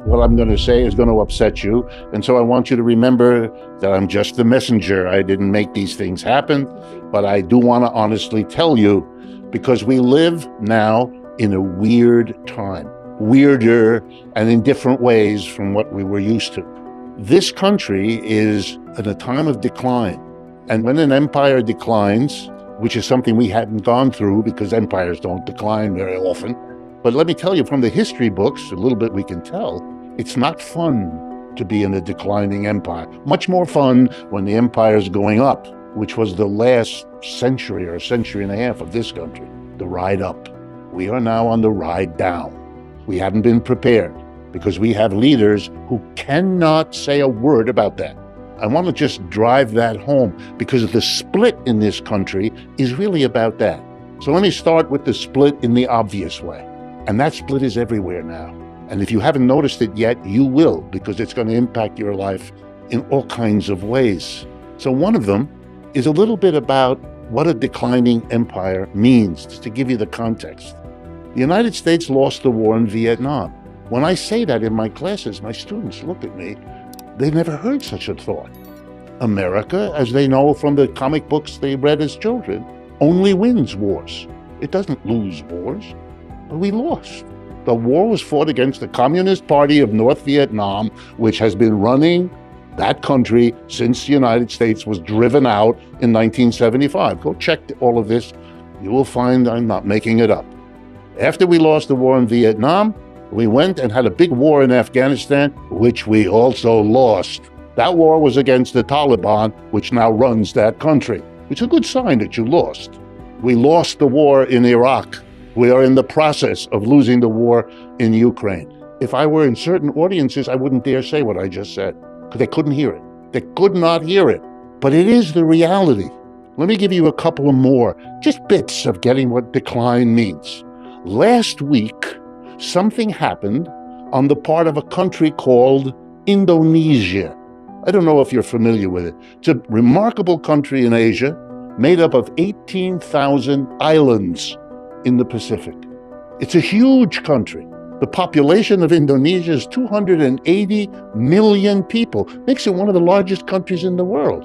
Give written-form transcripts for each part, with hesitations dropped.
what I'm going to say is going to upset you. And so I want you to remember that I'm just the messenger. I didn't make these things happen, but I do want to honestly tell you, because we live now in a weird time, weirder and in different ways from what we were used to. This country is in a time of decline. And when an empire declines, which is something we hadn't gone through because empires don't decline very often, but let me tell you from the history books, a little bit we can tell, it's not fun to be in a declining empire. Much more fun when the empire is going up, which was the last century or a century and a half of this country, the ride up. We are now on the ride down. We haven't been prepared because we have leaders who cannot say a word about that. I want to just drive that home because the split in this country is really about that. So let me start with the split in the obvious way. And that split is everywhere now. And if you haven't noticed it yet, you will, because it's going to impact your life in all kinds of ways. So one of them is a little bit about what a declining empire means, just to give you the context. The United States lost the war in Vietnam. When I say that in my classes, my students look at me. They've never heard such a thought. America, as they know from the comic books they read as children, only wins wars. It doesn't lose wars, but we lost. The war was fought against the Communist Party of North Vietnam, which has been running that country since the United States was driven out in 1975. Go check all of this. You will find I'm not making it up. After we lost the war in Vietnam, we went and had a big war in Afghanistan, which we also lost. That war was against the Taliban, which now runs that country. It's a good sign that you lost. We lost the war in Iraq. We are in the process of losing the war in Ukraine. If I were in certain audiences, I wouldn't dare say what I just said, because they couldn't hear it. They could not hear it. But it is the reality. Let me give you a couple of more, just bits of getting what decline means. Last week, something happened on the part of a country called Indonesia. I don't know if you're familiar with it. It's a remarkable country in Asia, made up of 18,000 islands in the Pacific. It's a huge country. The population of Indonesia is 280 million people. Makes it one of the largest countries in the world.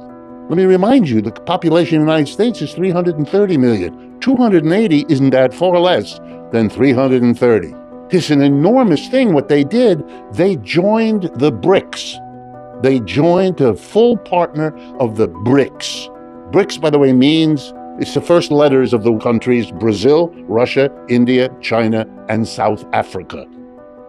Let me remind you, the population of the United States is 330 million. 280 isn't that far less than 330. It's an enormous thing. What they did, they joined the BRICS. They joined a full partner of the BRICS. BRICS, by the way, means it's the first letters of the countries Brazil, Russia, India, China, and South Africa.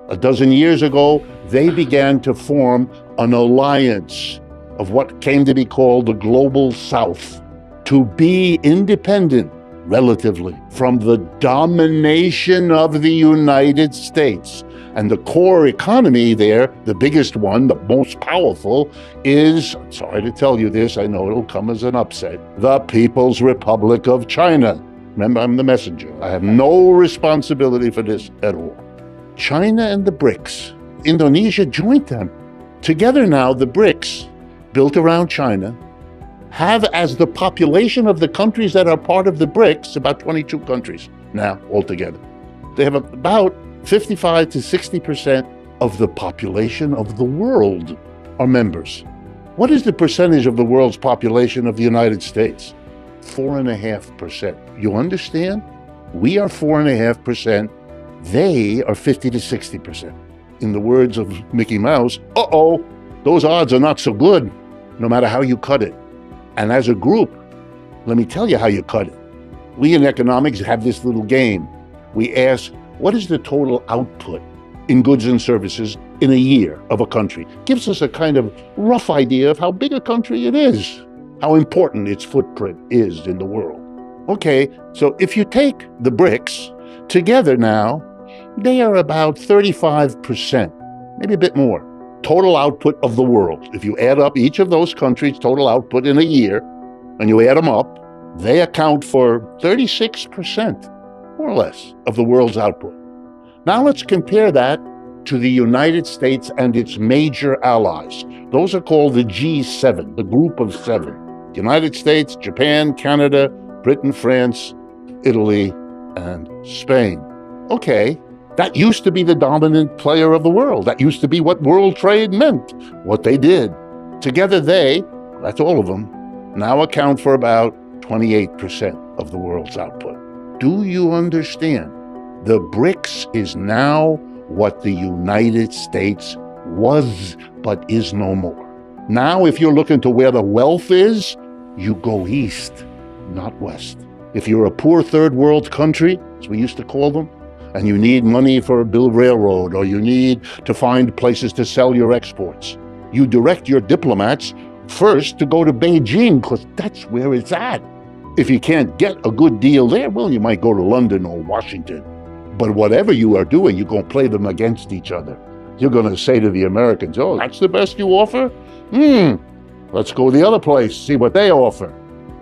A dozen years ago, they began to form an alliance of what came to be called the Global South, to be independent, relatively, from the domination of the United States. And the core economy there, the biggest one, the most powerful, is, sorry to tell you this, I know it'll come as an upset, the People's Republic of China. Remember, I'm the messenger. I have no responsibility for this at all. China and the BRICS, Indonesia joined them. Together now, the BRICS, built around China, have as the population of the countries that are part of the BRICS, about 22 countries now altogether. They have about 55 to 60% of the population of the world are members. What is the percentage of the world's population of the United States? 4.5%. You understand? We are 4.5%. They are 50 to 60%. In the words of Mickey Mouse, uh-oh, those odds are not so good, no matter how you cut it. And as a group, let me tell you how you cut it. We in economics have this little game. We ask, what is the total output in goods and services in a year of a country? Gives us a kind of rough idea of how big a country it is, how important its footprint is in the world. Okay, so if you take the BRICS together now, they are about 35%, maybe a bit more, total output of the world. If you add up each of those countries' total output in a year, and you add them up, they account for 36%, more or less, of the world's output. Now let's compare that to the United States and its major allies. Those are called the G7, the group of seven. The United States, Japan, Canada, Britain, France, Italy, and Spain. Okay, That used to be the dominant player of the world. That used to be what world trade meant, what they did. Together they, that's all of them, now account for about 28% of the world's output. Do you understand? The BRICS is now what the United States was, but is no more. Now, if you're looking to where the wealth is, you go east, not west. If you're a poor third world country, as we used to call them, and you need money for a build railroad, or you need to find places to sell your exports, you direct your diplomats first to go to Beijing, because that's where it's at. If you can't get a good deal there, well, you might go to London or Washington. But whatever you are doing, you're going to play them against each other. You're going to say to the Americans, oh, that's the best you offer? Let's go the other place, see what they offer.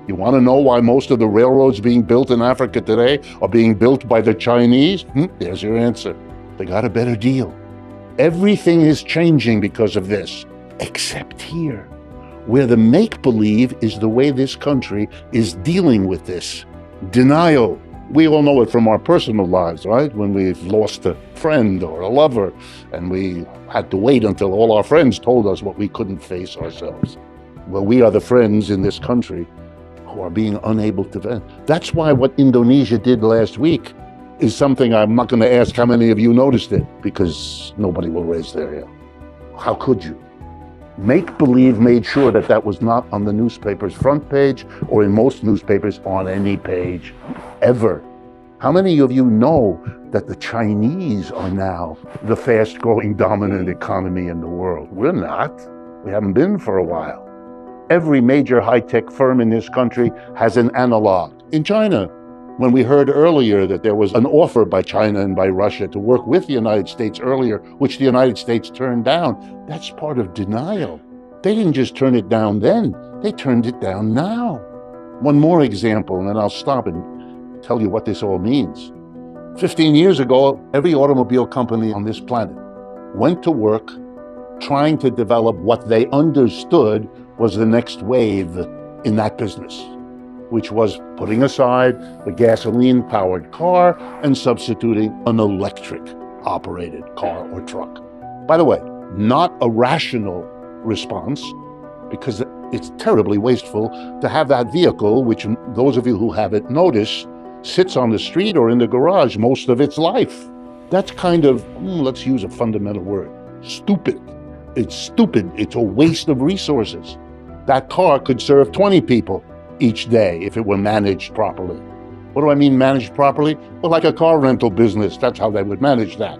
You want to know why most of the railroads being built in Africa today are being built by the Chinese? There's your answer. They got a better deal. Everything is changing because of this, except here, where the make-believe is the way this country is dealing with this. Denial. We all know it from our personal lives, right? When we've lost a friend or a lover, and we had to wait until all our friends told us what we couldn't face ourselves. Well, we are the friends in this country who are being unable to vent. That's why what Indonesia did last week is something I'm not going to ask how many of you noticed it, because nobody will raise their hand. How could you? Make-believe made sure that that was not on the newspaper's front page, or in most newspapers on any page, ever. How many of you know that the Chinese are now the fast-growing dominant economy in the world? We're not. We haven't been for a while. Every major high-tech firm in this country has an analog in China. When we heard earlier that there was an offer by China and by Russia to work with the United States earlier, which the United States turned down, that's part of denial. They didn't just turn it down then, they turned it down now. One more example, and then I'll stop and tell you what this all means. 15 years ago, every automobile company on this planet went to work trying to develop what they understood was the next wave in that business, which was putting aside the gasoline-powered car and substituting an electric-operated car or truck. By the way, not a rational response, because it's terribly wasteful to have that vehicle, which those of you who have it notice, sits on the street or in the garage most of its life. That's kind of, let's use a fundamental word, stupid. It's stupid. It's a waste of resources. That car could serve 20 people each day if it were managed properly. What do I mean managed properly? Well, like a car rental business, that's how they would manage that.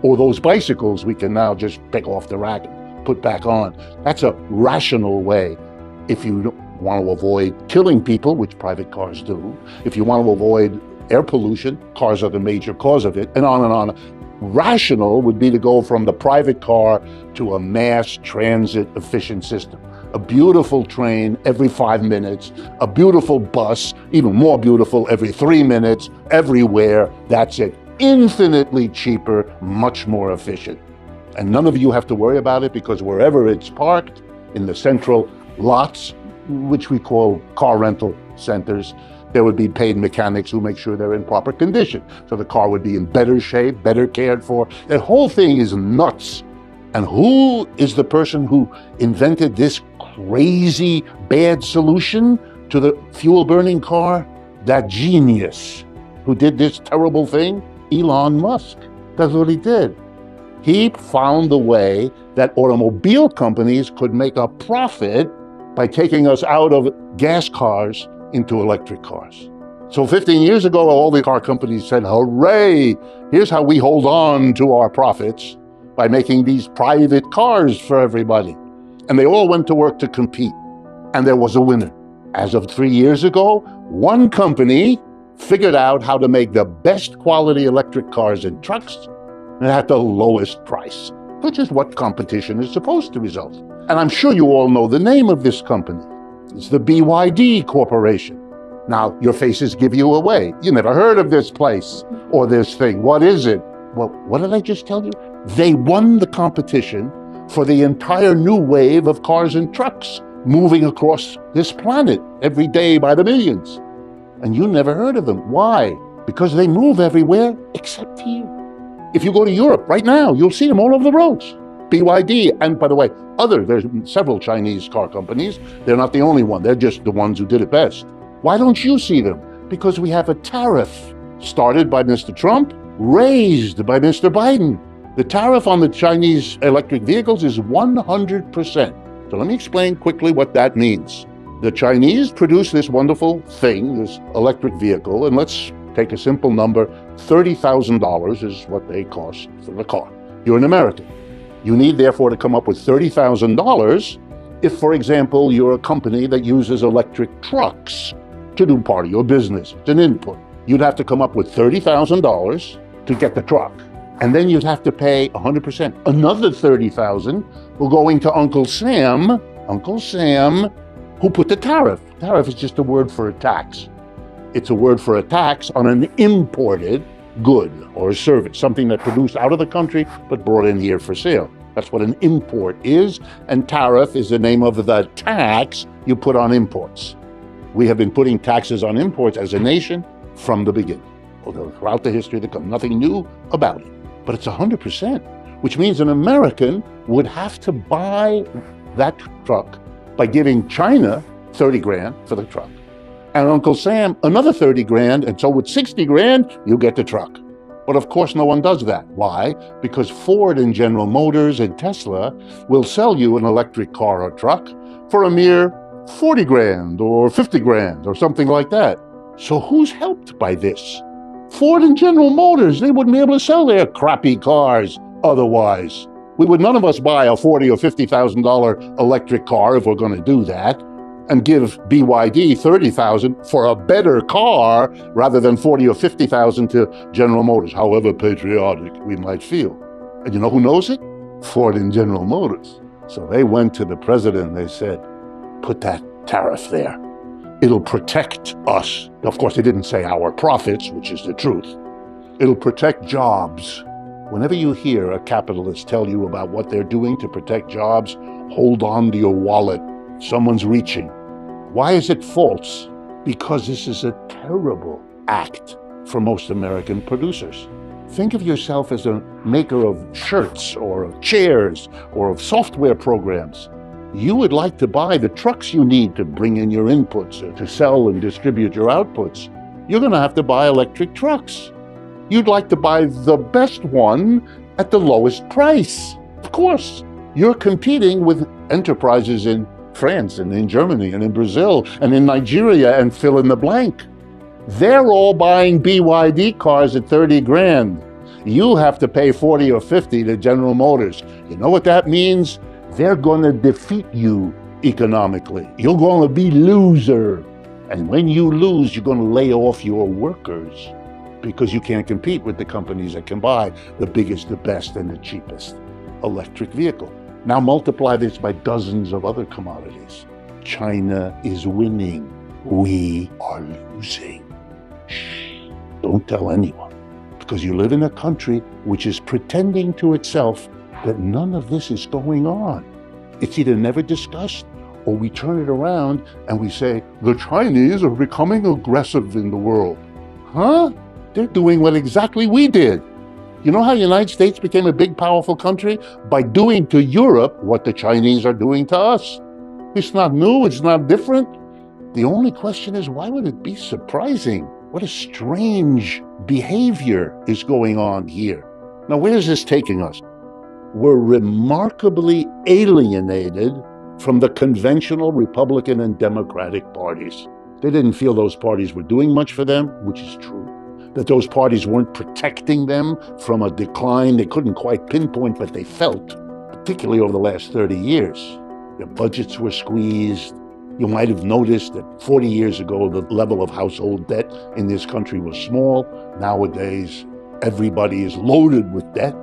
Or those bicycles we can now just pick off the rack and put back on. That's a rational way. If you want to avoid killing people, which private cars do, if you want to avoid air pollution, cars are the major cause of it, and on and on. Rational would be to go from the private car to a mass transit efficient system. A beautiful train every 5 minutes, a beautiful bus, even more beautiful every 3 minutes, everywhere. That's it. Infinitely cheaper, much more efficient. And none of you have to worry about it, because wherever it's parked, in the central lots, which we call car rental centers, there would be paid mechanics who make sure they're in proper condition. So the car would be in better shape, better cared for. The whole thing is nuts. And who is the person who invented this crazy bad solution to the fuel-burning car? That genius who did this terrible thing? Elon Musk. That's what he did. He found the way that automobile companies could make a profit by taking us out of gas cars into electric cars. So 15 years ago, all the car companies said, hooray, here's how we hold on to our profits, by making these private cars for everybody. And they all went to work to compete. And there was a winner. As of 3 years ago, one company figured out how to make the best quality electric cars and trucks at the lowest price, which is what competition is supposed to result. And I'm sure you all know the name of this company. It's the BYD Corporation. Now, your faces give you away. You never heard of this place or this thing. What is it? Well, what did I just tell you? They won the competition for the entire new wave of cars and trucks moving across this planet every day by the millions. And you never heard of them. Why? Because they move everywhere except here. If you go to Europe right now, you'll see them all over the roads. BYD, and by the way, there's several Chinese car companies. They're not the only one. They're just the ones who did it best. Why don't you see them? Because we have a tariff started by Mr. Trump, raised by Mr. Biden. The tariff on the Chinese electric vehicles is 100%. So let me explain quickly what that means. The Chinese produce this wonderful thing, this electric vehicle, and let's take a simple number. $30,000 is what they cost for the car. You're an American. You need, therefore, to come up with $30,000 if, for example, you're a company that uses electric trucks to do part of your business. It's an input. You'd have to come up with $30,000 to get the truck. And then you'd have to pay 100%. Another $30,000 will go into Uncle Sam, who put the tariff. Tariff is just a word for a tax. It's a word for a tax on an imported good or a service, something that's produced out of the country but brought in here for sale. That's what an import is, and tariff is the name of the tax you put on imports. We have been putting taxes on imports as a nation from the beginning, although throughout the history there comes nothing new about it. But it's 100%, which means an American would have to buy that truck by giving China 30 grand for the truck, and Uncle Sam another 30 grand, and so with 60 grand, you get the truck. But of course, no one does that. Why? Because Ford and General Motors and Tesla will sell you an electric car or truck for a mere 40 grand or 50 grand or something like that. So who's helped by this? Ford and General Motors, they wouldn't be able to sell their crappy cars otherwise. None of us buy a $40,000 or $50,000 electric car if we're going to do that, and give BYD $30,000 for a better car rather than $40,000 or $50,000 to General Motors, however patriotic we might feel. And you know who knows it? Ford and General Motors. So they went to the president and they said, put that tariff there. It'll protect us. Of course, they didn't say our profits, which is the truth. It'll protect jobs. Whenever you hear a capitalist tell you about what they're doing to protect jobs, hold on to your wallet. Someone's reaching. Why is it false? Because this is a terrible act for most American producers. Think of yourself as a maker of shirts or of chairs or of software programs. You would like to buy the trucks you need to bring in your inputs or to sell and distribute your outputs. You're going to have to buy electric trucks. You'd like to buy the best one at the lowest price. Of course, you're competing with enterprises in France and in Germany and in Brazil and in Nigeria and fill in the blank. They're all buying BYD cars at 30 grand. You have to pay 40 or 50 to General Motors. You know what that means? They're going to defeat you economically. You're going to be loser. And when you lose, you're going to lay off your workers because you can't compete with the companies that can buy the biggest, the best, and the cheapest electric vehicle. Now multiply this by dozens of other commodities. China is winning. We are losing. Shh, don't tell anyone, because you live in a country which is pretending to itself that none of this is going on. It's either never discussed or we turn it around and we say, the Chinese are becoming aggressive in the world. Huh? They're doing what exactly we did. You know how the United States became a big, powerful country? By doing to Europe what the Chinese are doing to us. It's not new, it's not different. The only question is, why would it be surprising? What a strange behavior is going on here. Now, where is this taking us? We're remarkably alienated from the conventional Republican and Democratic parties. They didn't feel those parties were doing much for them, which is true. That those parties weren't protecting them from a decline they couldn't quite pinpoint, but they felt, particularly over the last 30 years. Their budgets were squeezed. You might have noticed that 40 years ago, the level of household debt in this country was small. Nowadays, everybody is loaded with debt.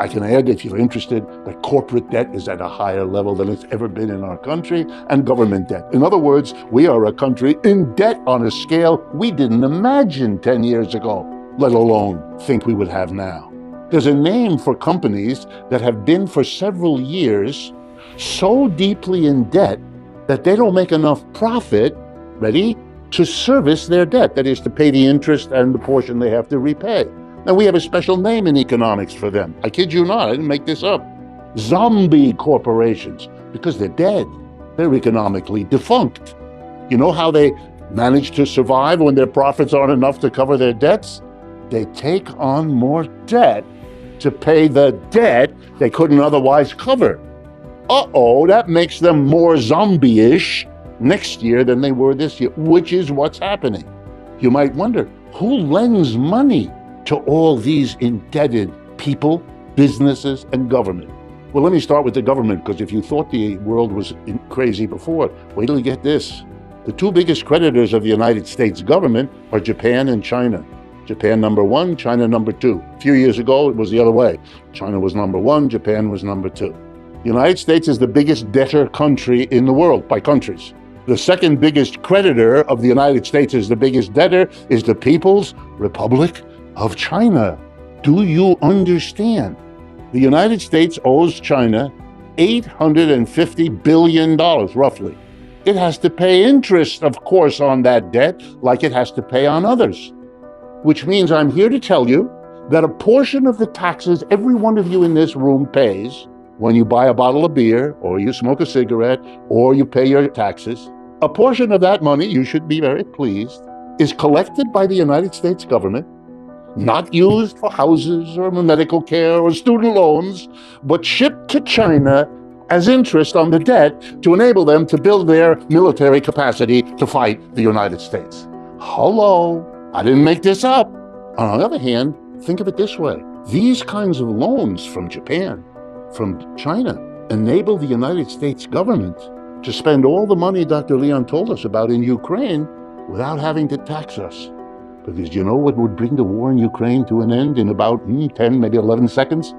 I can add, if you're interested, that corporate debt is at a higher level than it's ever been in our country, and government debt. In other words, we are a country in debt on a scale we didn't imagine 10 years ago, let alone think we would have now. There's a name for companies that have been for several years so deeply in debt that they don't make enough profit, ready, to service their debt. That is, to pay the interest and the portion they have to repay. And we have a special name in economics for them. I kid you not, I didn't make this up. Zombie corporations, because they're dead. They're economically defunct. You know how they manage to survive when their profits aren't enough to cover their debts? They take on more debt to pay the debt they couldn't otherwise cover. Uh-oh, that makes them more zombie-ish next year than they were this year, which is what's happening. You might wonder, who lends money to all these indebted people, businesses, and government? Well, let me start with the government, because if you thought the world was crazy before, wait till you get this. The two biggest creditors of the United States government are Japan and China. Japan number one, China number two. A few years ago, it was the other way. China was number one, Japan was number two. The United States is the biggest debtor country in the world by countries. The second biggest creditor of the United States as the biggest debtor is the People's Republic of China. Do you understand? The United States owes China $850 billion, roughly. It has to pay interest, of course, on that debt, like it has to pay on others. Which means I'm here to tell you that a portion of the taxes every one of you in this room pays when you buy a bottle of beer, or you smoke a cigarette, or you pay your taxes, a portion of that money, you should be very pleased, is collected by the United States government, not used for houses or medical care or student loans, but shipped to China as interest on the debt to enable them to build their military capacity to fight the United States. Hello, I didn't make this up. On the other hand, think of it this way. These kinds of loans from Japan, from China, enable the United States government to spend all the money Dr. Leon told us about in Ukraine without having to tax us. Because you know what would bring the war in Ukraine to an end in about 10, maybe 11 seconds?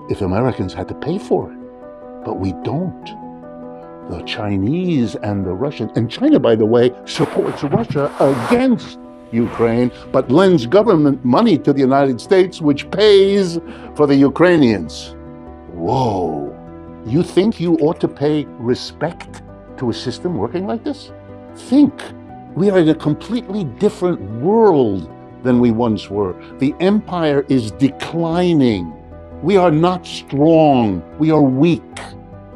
If Americans had to pay for it. But we don't. The Chinese and the Russians, and China, by the way, supports Russia against Ukraine, but lends government money to the United States, which pays for the Ukrainians. Whoa. You think you ought to pay respect to a system working like this? Think. We are in a completely different world than we once were. The empire is declining. We are not strong. We are weak.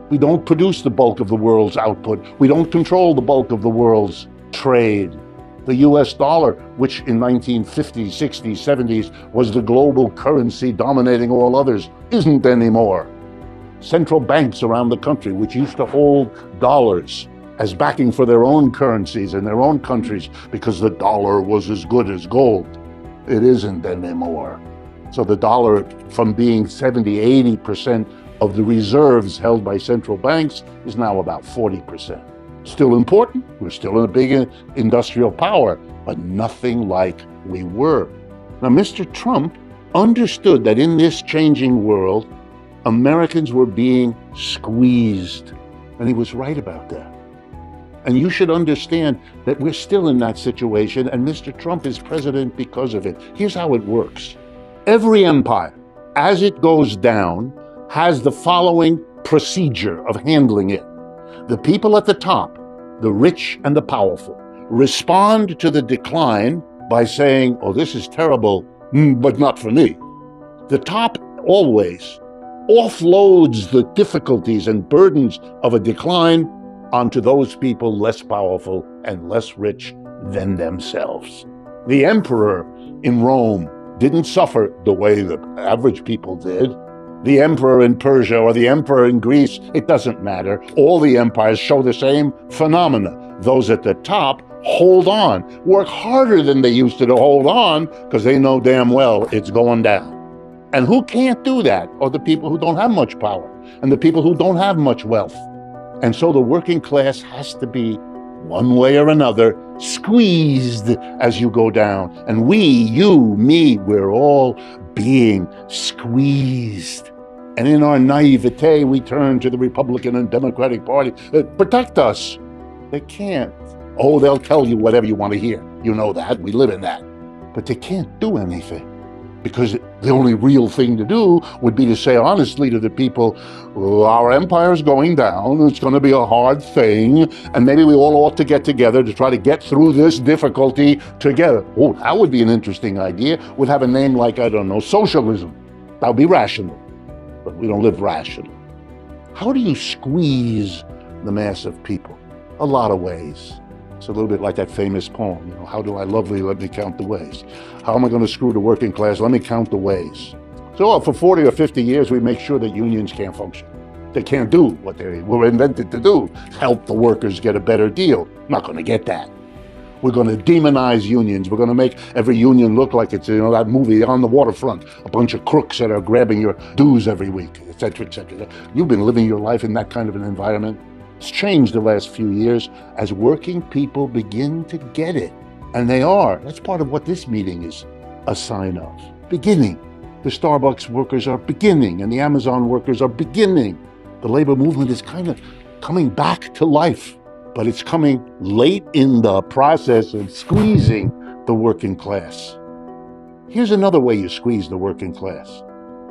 We don't produce the bulk of the world's output. We don't control the bulk of the world's trade. The US dollar, which in 1950s, 60s, 70s was the global currency dominating all others, isn't anymore. Central banks around the country, which used to hold dollars as backing for their own currencies in their own countries because the dollar was as good as gold, it isn't anymore. So the dollar, from being 70, 80% of the reserves held by central banks, is now about 40%. Still important, we're still in a big industrial power, but nothing like we were. Now, Mr. Trump understood that in this changing world, Americans were being squeezed, and he was right about that. And you should understand that we're still in that situation, and Mr. Trump is president because of it. Here's how it works. Every empire, as it goes down, has the following procedure of handling it. The people at the top, the rich and the powerful, respond to the decline by saying, oh, this is terrible, but not for me. The top always offloads the difficulties and burdens of a decline onto those people less powerful and less rich than themselves. The emperor in Rome didn't suffer the way the average people did. The emperor in Persia or the emperor in Greece, it doesn't matter. All the empires show the same phenomena. Those at the top hold on, work harder than they used to hold on because they know damn well it's going down. And who can't do that are the people who don't have much power and the people who don't have much wealth. And so the working class has to be, one way or another, squeezed as you go down. And we, you, me, we're all being squeezed. And in our naivete, we turn to the Republican and Democratic Party. Protect us. They can't. Oh, they'll tell you whatever you want to hear. You know that. We live in that. But they can't do anything. because the only real thing to do would be to say honestly to the people, "Oh, our empire's going down, it's going to be a hard thing, and maybe we all ought to get together to try to get through this difficulty together." Oh, that would be an interesting idea. Would have a name like, I don't know, socialism. That would be rational, but we don't live rational. How do you squeeze the mass of people? A lot of ways. It's a little bit like that famous poem, you know, how do I lovely, let me count the ways. How am I going to screw the working class? Let me count the ways. So for 40 or 50 years, we make sure that unions can't function. They can't do what they were invented to do, help the workers get a better deal. Not going to get that. We're going to demonize unions. We're going to make every union look like it's, you know, that movie On the Waterfront, a bunch of crooks that are grabbing your dues every week, et cetera, et cetera. You've been living your life in that kind of an environment. It's changed the last few years as working people begin to get it. And they are. That's part of what this meeting is a sign of. Beginning. The Starbucks workers are beginning, and the Amazon workers are beginning. The labor movement is kind of coming back to life, but it's coming late in the process of squeezing the working class. Here's another way you squeeze the working class.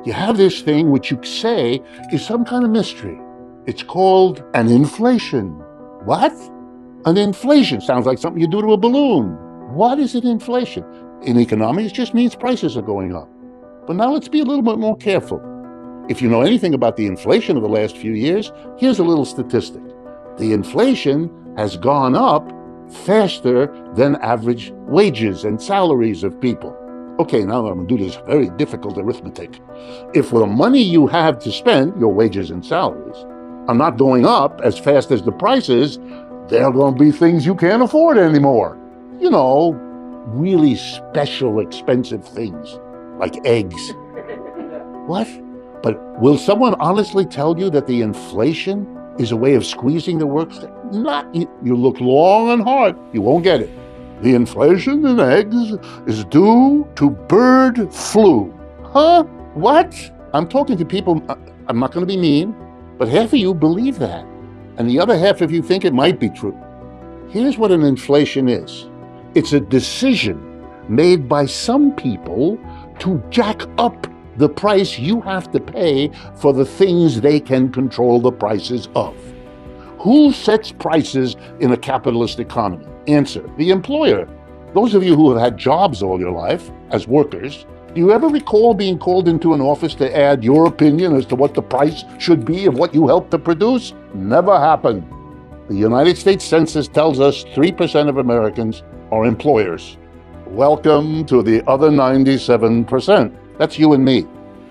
You have this thing which you say is some kind of mystery. It's called an inflation. What? An inflation sounds like something you do to a balloon. What is an inflation? In economies, it just means prices are going up. But now let's be a little bit more careful. If you know anything about the inflation of the last few years, here's a little statistic. The inflation has gone up faster than average wages and salaries of people. Okay, now I'm going to do this very difficult arithmetic. If the money you have to spend, your wages and salaries, are not going up as fast as the prices, there are going to be things you can't afford anymore. You know, really special, expensive things, like eggs. What? But will someone honestly tell you that the inflation is a way of squeezing the workers? Not. You look long and hard, you won't get it. The inflation in eggs is due to bird flu. Huh? What? I'm talking to people, I'm not going to be mean, but half of you believe that, and the other half of you think it might be true. Here's what an inflation is. It's a decision made by some people to jack up the price you have to pay for the things they can control the prices of. Who sets prices in a capitalist economy? Answer, the employer. Those of you who have had jobs all your life as workers, do you ever recall being called into an office to add your opinion as to what the price should be of what you helped to produce? Never happened. The United States Census tells us 3% of Americans are employers. Welcome to the other 97%. That's you and me.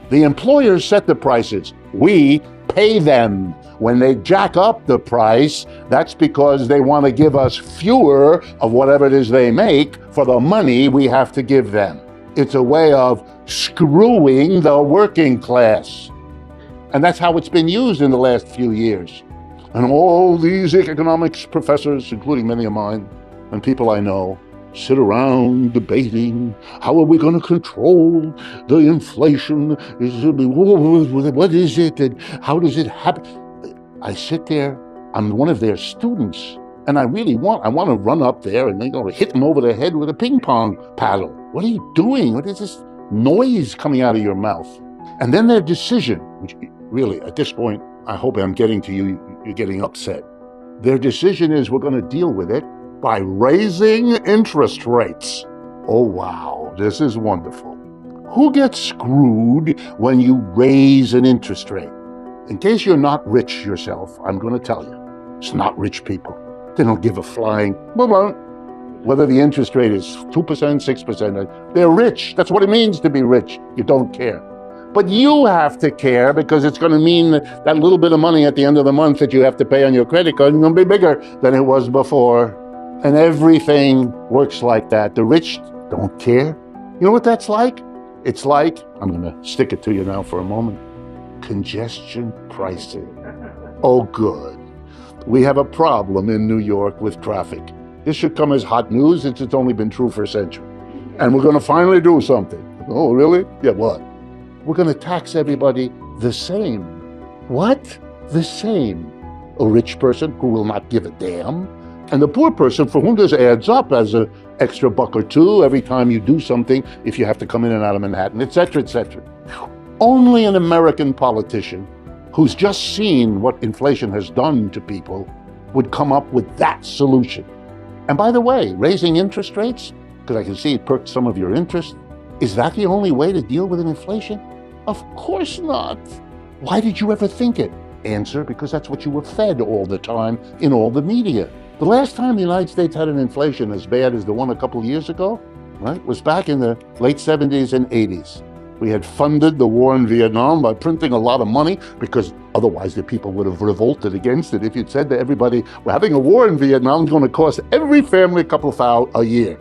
The employers set the prices. We pay them. When they jack up the price, that's because they want to give us fewer of whatever it is they make for the money we have to give them. It's a way of screwing the working class. And that's how it's been used in the last few years. And all these economics professors, including many of mine, and people I know, sit around debating, how are we going to control the inflation? What is it? And how does it happen? I sit there, I'm one of their students, and I want to run up there and hit them over the head with a ping pong paddle. What are you doing? What is this noise coming out of your mouth? And then their decision, which really, at this point, I hope I'm getting to you, you're getting upset. Their decision is we're going to deal with it by raising interest rates. Oh, wow, this is wonderful. Who gets screwed when you raise an interest rate? In case you're not rich yourself, I'm going to tell you, it's not rich people. They don't give a flying, whether the interest rate is 2%, 6%, they're rich. That's what it means to be rich. You don't care. But you have to care because it's going to mean that little bit of money at the end of the month that you have to pay on your credit card is going to be bigger than it was before. And everything works like that. The rich don't care. You know what that's like? It's like, I'm going to stick it to you now for a moment, congestion pricing. Oh, good. We have a problem in New York with traffic. This should come as hot news since it's only been true for a century. And we're going to finally do something. Oh, really? Yeah, what? We're going to tax everybody the same. What? The same. A rich person who will not give a damn And the poor person for whom this adds up as an extra buck or two every time you do something, if you have to come in and out of Manhattan, etc., etc. Only an American politician who's just seen what inflation has done to people would come up with that solution. And by the way, raising interest rates, because I can see it perked some of your interest, is that the only way to deal with an inflation? Of course not. Why did you ever think it? Answer, because that's what you were fed all the time in all the media. The last time the United States had an inflation as bad as the one a couple of years ago, right, was back in the late 70s and 80s. We had funded the war in Vietnam by printing a lot of money because otherwise the people would have revolted against it. If you'd said to everybody, we're having a war in Vietnam, it's going to cost every family a couple of $1,000 a year.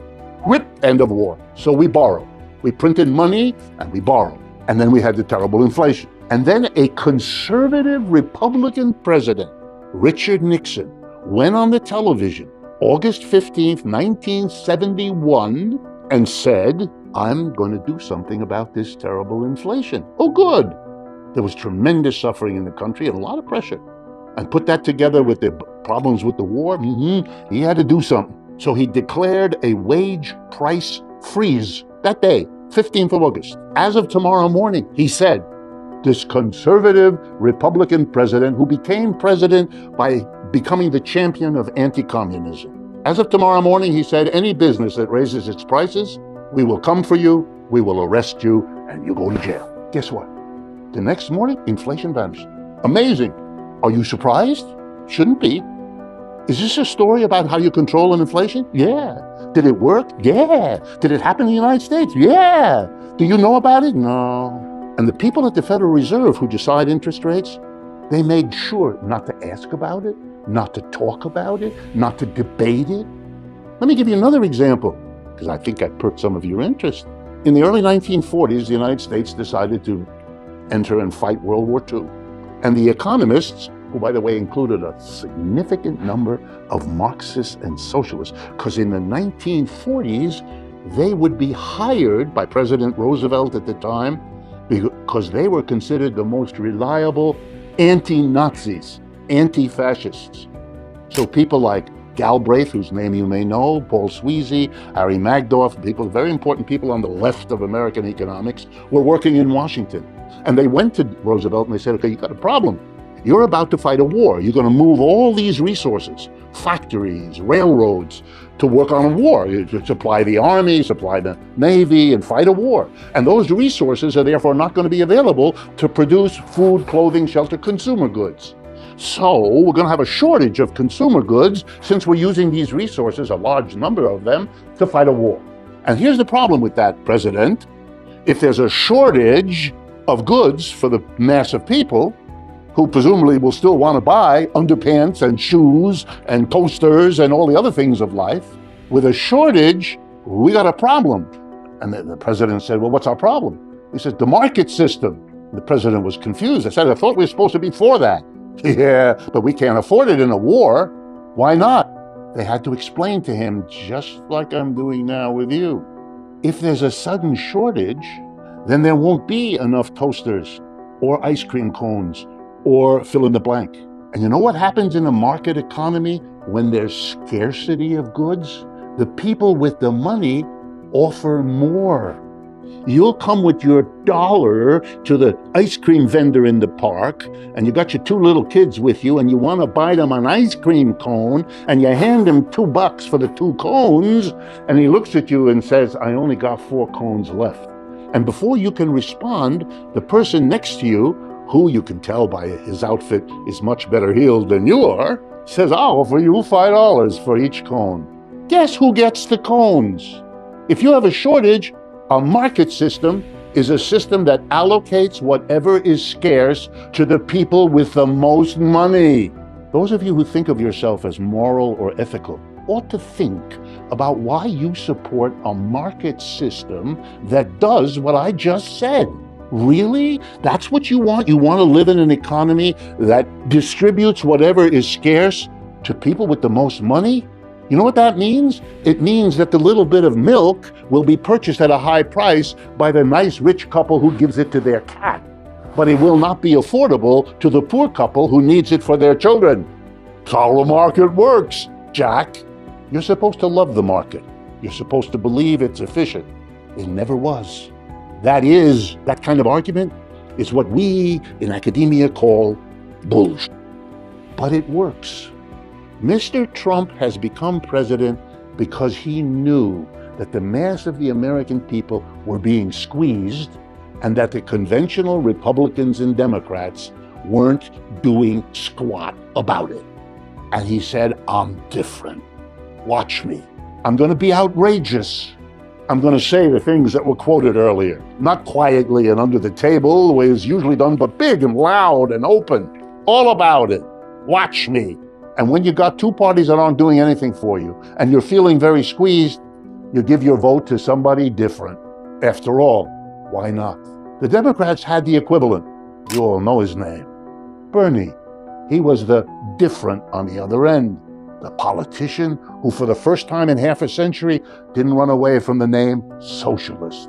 Whip, end of war. So we borrowed. We printed money and we borrowed. And then we had the terrible inflation. And then a conservative Republican president, Richard Nixon, went on the television August 15th, 1971, and said, I'm going to do something about this terrible inflation. Oh, good. There was tremendous suffering in the country and a lot of pressure. And put that together with the problems with the war, he had to do something. So he declared a wage price freeze that day, 15th of August. As of tomorrow morning, he said, this conservative Republican president who became president by becoming the champion of anti-communism. As of tomorrow morning, he said, any business that raises its prices, we will come for you, we will arrest you, and you go to jail. Guess what? The next morning, inflation vanished. Amazing. Are you surprised? Shouldn't be. Is this a story about how you control an inflation? Yeah. Did it work? Yeah. Did it happen in the United States? Yeah. Do you know about it? No. And the people at the Federal Reserve who decide interest rates, they made sure not to ask about it, not to talk about it, not to debate it. Let me give you another example, because I think I perked some of your interest. In the early 1940s, the United States decided to enter and fight World War II. And the economists, who by the way included a significant number of Marxists and socialists, because in the 1940s, they would be hired by President Roosevelt at the time because they were considered the most reliable anti-Nazis, anti-fascists. So people like Galbraith, whose name you may know, Paul Sweezy, Harry Magdoff, people, very important people on the left of American economics, were working in Washington. And they went to Roosevelt and they said, okay, you got a problem. You're about to fight a war. You're going to move all these resources, factories, railroads, to work on a war, to supply the army, supply the navy, and fight a war. And those resources are therefore not going to be available to produce food, clothing, shelter, consumer goods. So we're going to have a shortage of consumer goods since we're using these resources, a large number of them, to fight a war. And here's the problem with that, President. If there's a shortage of goods for the mass of people, who presumably will still want to buy underpants and shoes and toasters and all the other things of life, with a shortage, we got a problem. And the president said, well, what's our problem? He said, the market system. The president was confused. I said, I thought we were supposed to be for that. Yeah, but we can't afford it in a war. Why not? They had to explain to him, just like I'm doing now with you. If there's a sudden shortage, then there won't be enough toasters or ice cream cones or fill in the blank. And you know what happens in a market economy when there's scarcity of goods? The people with the money offer more. You'll come with your dollar to the ice cream vendor in the park, and you got your two little kids with you, and you want to buy them an ice cream cone, and you hand him $2 for the 2 cones, and he looks at you and says, I only got 4 cones left. And before you can respond, the person next to you, who you can tell by his outfit is much better heeled than you are, says, I'll offer you $5 for each cone. Guess who gets the cones? If you have a shortage, a market system is a system that allocates whatever is scarce to the people with the most money. Those of you who think of yourself as moral or ethical ought to think about why you support a market system that does what I just said. Really? That's what you want? You want to live in an economy that distributes whatever is scarce to people with the most money? You know what that means? It means that the little bit of milk will be purchased at a high price by the nice rich couple who gives it to their cat. But it will not be affordable to the poor couple who needs it for their children. That's how the market works. Jack, you're supposed to love the market. You're supposed to believe it's efficient. It never was. That kind of argument is what we in academia call bullshit. But it works. Mr. Trump has become president because he knew that the mass of the American people were being squeezed and that the conventional Republicans and Democrats weren't doing squat about it. And he said, I'm different. Watch me. I'm going to be outrageous. I'm going to say the things that were quoted earlier, not quietly and under the table, the way it's usually done, but big and loud and open, all about it. Watch me. And when you got two parties that aren't doing anything for you, and you're feeling very squeezed, you give your vote to somebody different. After all, why not? The Democrats had the equivalent. You all know his name. Bernie. He was the different on the other end. The politician who for the first time in half a century didn't run away from the name socialist.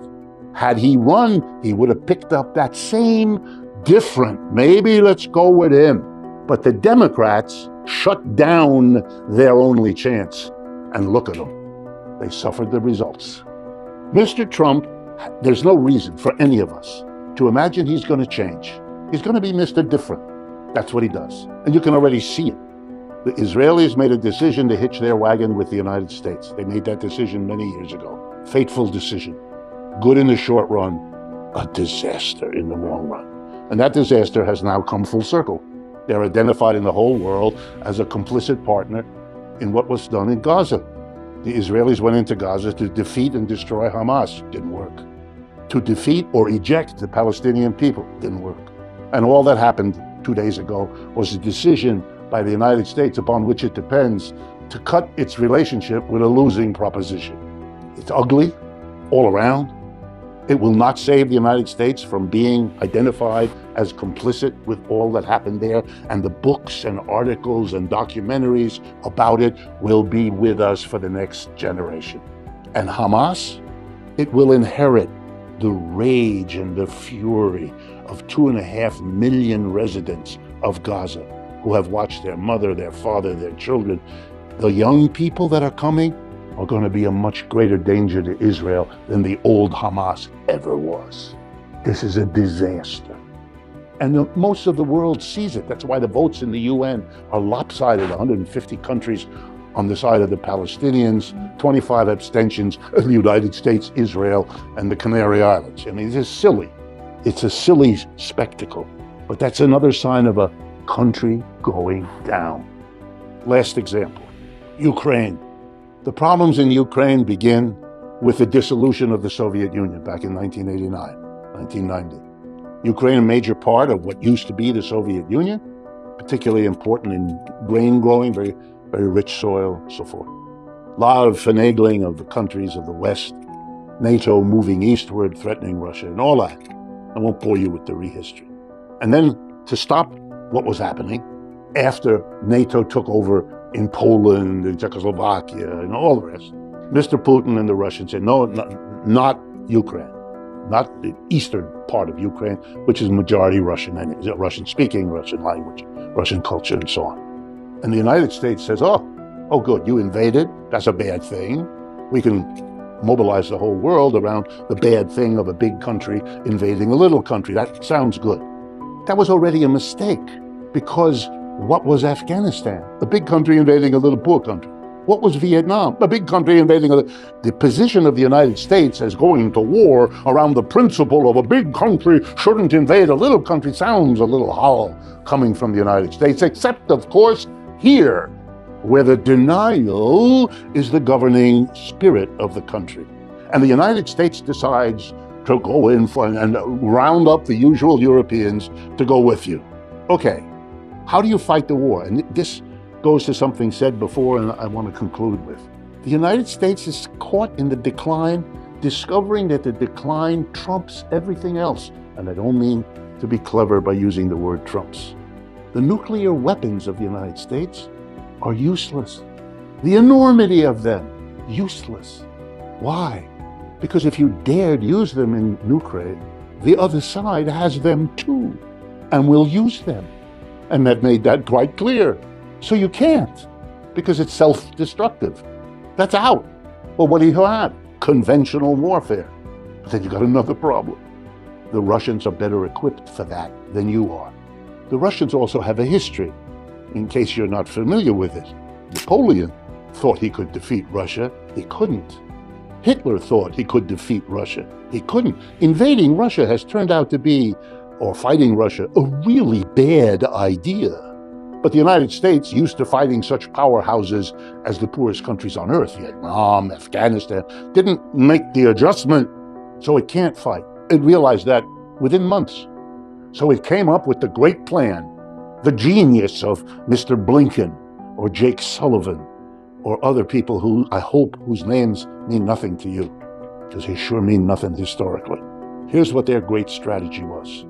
Had he run, he would have picked up that same different. Maybe let's go with him. But the Democrats shut down their only chance. And look at them. They suffered the results. Mr. Trump, there's no reason for any of us to imagine he's going to change. He's going to be Mr. Different. That's what he does. And you can already see it. The Israelis made a decision to hitch their wagon with the United States. They made that decision many years ago. Fateful decision. Good in the short run, a disaster in the long run. And that disaster has now come full circle. They're identified in the whole world as a complicit partner in what was done in Gaza. The Israelis went into Gaza to defeat and destroy Hamas. Didn't work. To defeat or eject the Palestinian people. Didn't work. And all that happened 2 days ago was a decision by the United States upon which it depends to cut its relationship with a losing proposition. It's ugly all around. It will not save the United States from being identified as complicit with all that happened there, and the books and articles and documentaries about it will be with us for the next generation. And Hamas, it will inherit the rage and the fury of 2.5 million residents of Gaza who have watched their mother, their father, their children. The young people that are coming are going to be a much greater danger to Israel than the old Hamas ever was. This is a disaster. And most of the world sees it. That's why the votes in the UN are lopsided. 150 countries on the side of the Palestinians, 25 abstentions of the United States, Israel, and the Canary Islands. I mean, this is silly. It's a silly spectacle. But that's another sign of a country going down. Last example, Ukraine. The problems in Ukraine begin with the dissolution of the Soviet Union back in 1989, 1990. Ukraine, a major part of what used to be the Soviet Union, particularly important in grain growing, very, very rich soil, so forth. A lot of finagling of the countries of the West, NATO moving eastward, threatening Russia, and all that. I won't bore you with the rehistory. And then to stop what was happening after NATO took over in Poland and Czechoslovakia and all the rest, Mr. Putin and the Russians said, no, not Ukraine, not the eastern part of Ukraine, which is majority Russian, and Russian-speaking, Russian language, Russian culture, and so on. And the United States says, oh good, you invaded, that's a bad thing. We can mobilize the whole world around the bad thing of a big country invading a little country. That sounds good. That was already a mistake, because what was Afghanistan? A big country invading a little poor country. What was Vietnam? A big country invading a... The position of the United States as going to war around the principle of a big country shouldn't invade a little country sounds a little hollow coming from the United States, except, of course, here, where the denial is the governing spirit of the country. And the United States decides to go in and round up the usual Europeans to go with you. Okay, how do you fight the war? And this goes to something said before, and I want to conclude with. The United States is caught in the decline, discovering that the decline trumps everything else. And I don't mean to be clever by using the word trumps. The nuclear weapons of the United States are useless. The enormity of them, useless. Why? Because if you dared use them in Ukraine, the other side has them too, and will use them. And that made that quite clear. So you can't. because it's self-destructive. That's out. Well, what do you have? Conventional warfare. But then you got another problem. The Russians are better equipped for that than you are. The Russians also have a history, in case you're not familiar with it. Napoleon thought he could defeat Russia. He couldn't. Hitler thought he could defeat Russia. He couldn't. Invading Russia has turned out to be, or fighting Russia, a really bad idea. But the United States, used to fighting such powerhouses as the poorest countries on earth, Vietnam, Afghanistan, didn't make the adjustment, so it can't fight. It realized that within months. So it came up with the great plan, the genius of Mr. Blinken or Jake Sullivan or other people who I hope whose names mean nothing to you, because they sure mean nothing historically. Here's what their great strategy was.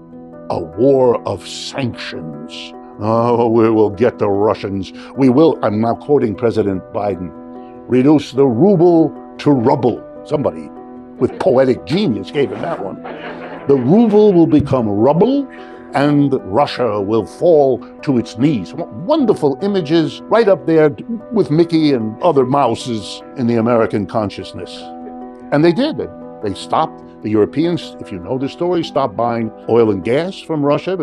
A war of sanctions. Oh, we will get the Russians. We will, I'm now quoting President Biden, reduce the ruble to rubble. Somebody with poetic genius gave him that one. The ruble will become rubble and Russia will fall to its knees. Wonderful images right up there with Mickey and other mouses in the American consciousness. And they did. They stopped. The Europeans, if you know the story, stopped buying oil and gas from Russia,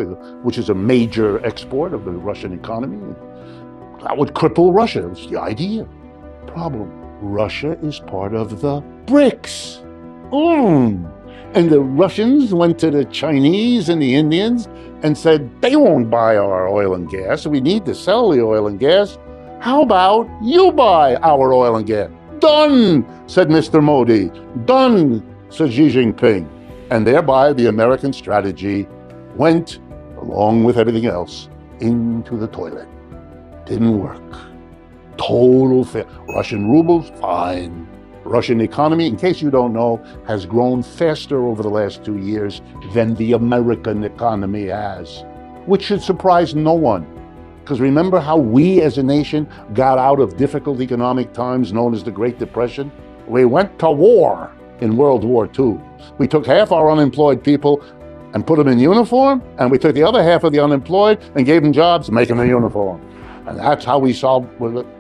which is a major export of the Russian economy. That would cripple Russia. It was the idea. Problem, Russia is part of the BRICS. And the Russians went to the Chinese and the Indians and said, they won't buy our oil and gas. We need to sell the oil and gas. How about you buy our oil and gas? Done, said Mr. Modi. Done, said Xi Jinping. And thereby the American strategy went, along with everything else, into the toilet. Didn't work. Total fail. Russian rubles, fine. Russian economy, in case you don't know, has grown faster over the last 2 years than the American economy has, which should surprise no one. Because remember how we as a nation got out of difficult economic times known as the Great Depression? We went to war in World War II. We took half our unemployed people and put them in uniform, and we took the other half of the unemployed and gave them jobs making the uniform. And that's how we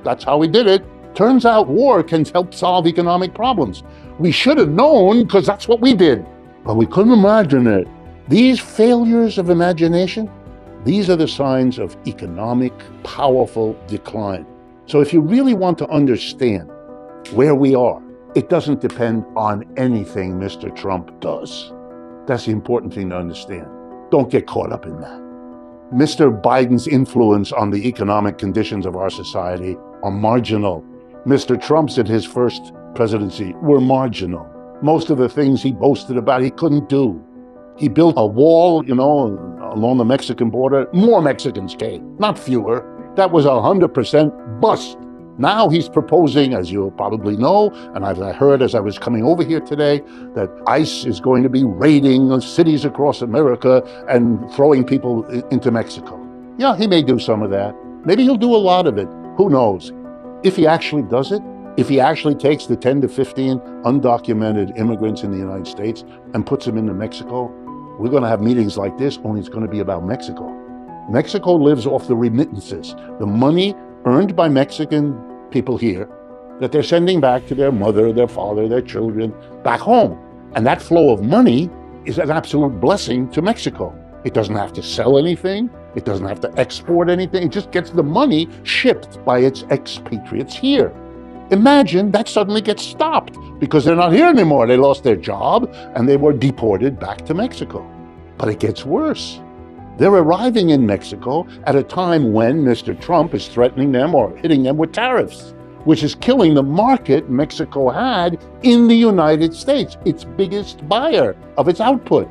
that's how we did it. Turns out war can help solve economic problems. We should have known, because that's what we did, but we couldn't imagine it. These failures of imagination, these are the signs of economic, powerful decline. So if you really want to understand where we are, it doesn't depend on anything Mr. Trump does. That's the important thing to understand. Don't get caught up in that. Mr. Biden's influence on the economic conditions of our society are marginal. Mr. Trump's in his first presidency were marginal. Most of the things he boasted about, he couldn't do. He built a wall, along the Mexican border. More Mexicans came, not fewer. That was 100% bust. Now he's proposing, as you probably know, and I heard as I was coming over here today, that ICE is going to be raiding cities across America and throwing people into Mexico. Yeah, he may do some of that. Maybe he'll do a lot of it. Who knows? If he actually does it, if he actually takes the 10 to 15 undocumented immigrants in the United States and puts them into Mexico, we're going to have meetings like this, only it's going to be about Mexico. Mexico lives off the remittances, the money earned by Mexican people here that they're sending back to their mother, their father, their children, back home. And that flow of money is an absolute blessing to Mexico. It doesn't have to sell anything. It doesn't have to export anything. It just gets the money shipped by its expatriates here. Imagine that suddenly gets stopped because they're not here anymore. They lost their job and they were deported back to Mexico. But it gets worse. They're arriving in Mexico at a time when Mr. Trump is threatening them or hitting them with tariffs, which is killing the market Mexico had in the United States, its biggest buyer of its output,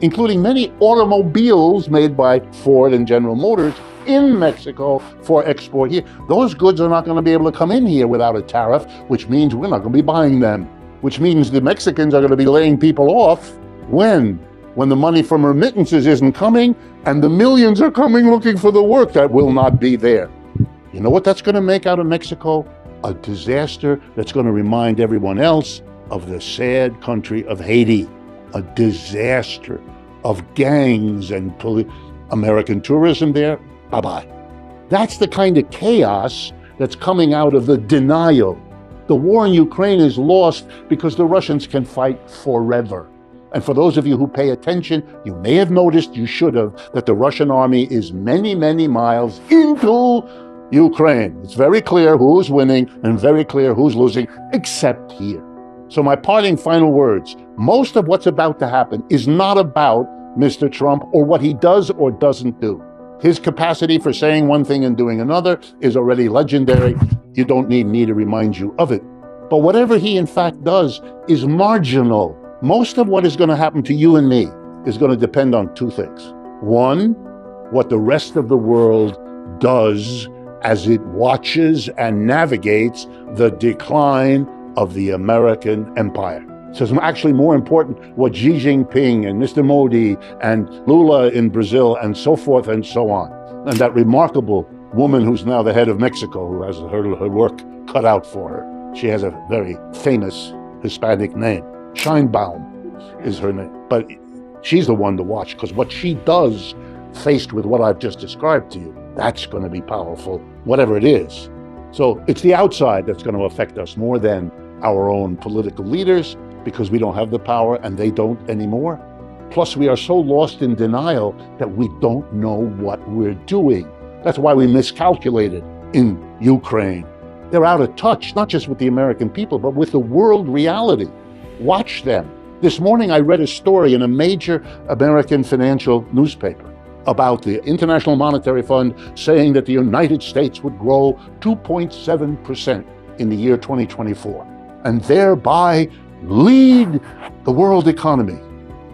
including many automobiles made by Ford and General Motors in Mexico for export here. Those goods are not going to be able to come in here without a tariff, which means we're not going to be buying them, which means the Mexicans are going to be laying people off. When the money from remittances isn't coming and the millions are coming looking for the work that will not be there. You know what that's going to make out of Mexico? A disaster that's going to remind everyone else of the sad country of Haiti. A disaster of gangs and American tourism there. Bye-bye. That's the kind of chaos that's coming out of the denial. The war in Ukraine is lost because the Russians can fight forever. And for those of you who pay attention, you may have noticed, you should have, that the Russian army is many, many miles into Ukraine. It's very clear who's winning and very clear who's losing, except here. So my parting final words, most of what's about to happen is not about Mr. Trump or what he does or doesn't do. His capacity for saying one thing and doing another is already legendary. You don't need me to remind you of it. But whatever he in fact does is marginal. Most of what is going to happen to you and me is going to depend on two things. One, what the rest of the world does as it watches and navigates the decline of the American empire. So it's actually more important what Xi Jinping and Mr. Modi and Lula in Brazil and so forth and so on. And that remarkable woman who's now the head of Mexico, who has her work cut out for her. She has a very famous Hispanic name. Scheinbaum is her name. But she's the one to watch, because what she does, faced with what I've just described to you, that's going to be powerful, whatever it is. So it's the outside that's going to affect us more than our own political leaders, because we don't have the power and they don't anymore. Plus, we are so lost in denial that we don't know what we're doing. That's why we miscalculated in Ukraine. They're out of touch, not just with the American people, but with the world reality. Watch them. This morning, I read a story in a major American financial newspaper about the International Monetary Fund saying that the United States would grow 2.7% in the year 2024, and thereby lead the world economy.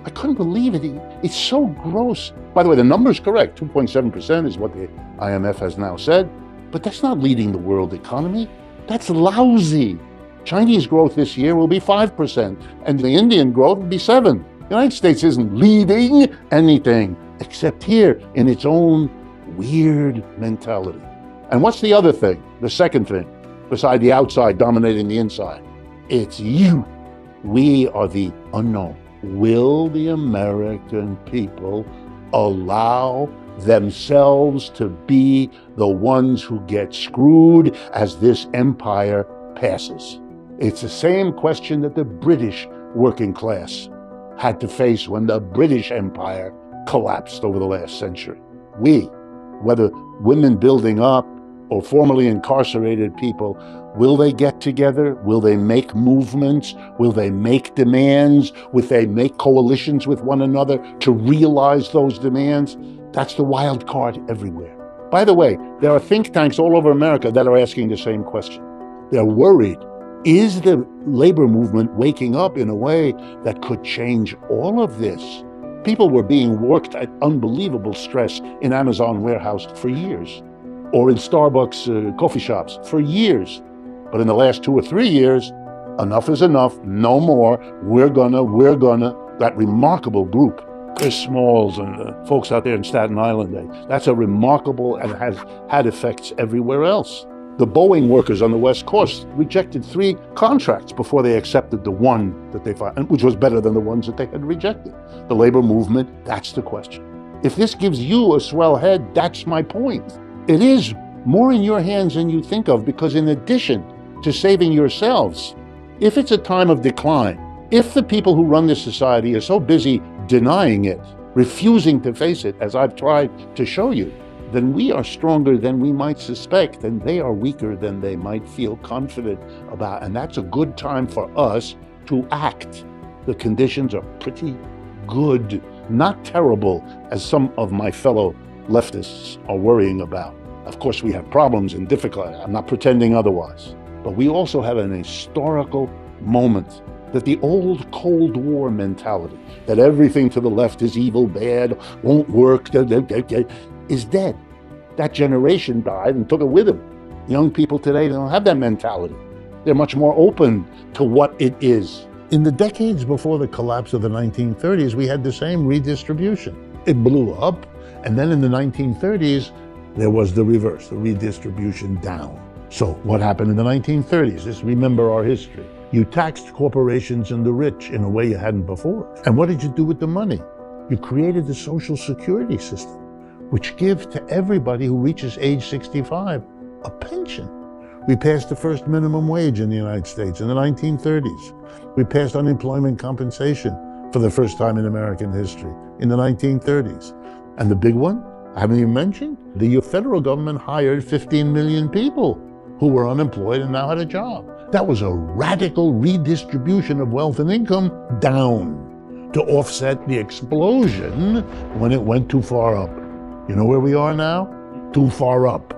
I couldn't believe it. It's so gross. By the way, the number's correct. 2.7% is what the IMF has now said, but that's not leading the world economy. That's lousy. Chinese growth this year will be 5%, and the Indian growth will be 7%. The United States isn't leading anything, except here in its own weird mentality. And what's the other thing, the second thing, beside the outside dominating the inside? It's you. We are the unknown. Will the American people allow themselves to be the ones who get screwed as this empire passes? It's the same question that the British working class had to face when the British Empire collapsed over the last century. We, whether women building up or formerly incarcerated people, will they get together? Will they make movements? Will they make demands? Will they make coalitions with one another to realize those demands? That's the wild card everywhere. By the way, there are think tanks all over America that are asking the same question. They're worried. Is the labor movement waking up in a way that could change all of this? People were being worked at unbelievable stress in Amazon warehouse for years, or in Starbucks coffee shops for years. But in the last 2 or 3 years, enough is enough, no more, we're gonna, that remarkable group, Chris Smalls and folks out there in Staten Island, that's a remarkable and has had effects everywhere else. The Boeing workers on the West Coast rejected 3 contracts before they accepted the one that they found, which was better than the ones that they had rejected. The labor movement, that's the question. If this gives you a swell head, that's my point. It is more in your hands than you think of, because in addition to saving yourselves, if it's a time of decline, if the people who run this society are so busy denying it, refusing to face it, as I've tried to show you, then we are stronger than we might suspect, and they are weaker than they might feel confident about. And that's a good time for us to act. The conditions are pretty good, not terrible, as some of my fellow leftists are worrying about. Of course, we have problems and difficulty. I'm not pretending otherwise. But we also have an historical moment that the old Cold War mentality, that everything to the left is evil, bad, won't work, is dead. That generation died and took it with him. Young people today, they don't have that mentality. They're much more open to what it is. In the decades before the collapse of the 1930s, we had the same redistribution. It blew up, and then in the 1930s, there was the reverse, the redistribution down. So what happened in the 1930s? Just remember our history. You taxed corporations and the rich in a way you hadn't before. And what did you do with the money? You created the Social Security system, which gives to everybody who reaches age 65 a pension. We passed the first minimum wage in the United States in the 1930s. We passed unemployment compensation for the first time in American history in the 1930s. And the big one, I haven't even mentioned, the federal government hired 15 million people who were unemployed and now had a job. That was a radical redistribution of wealth and income down to offset the explosion when it went too far up. You know where we are now? Too far up.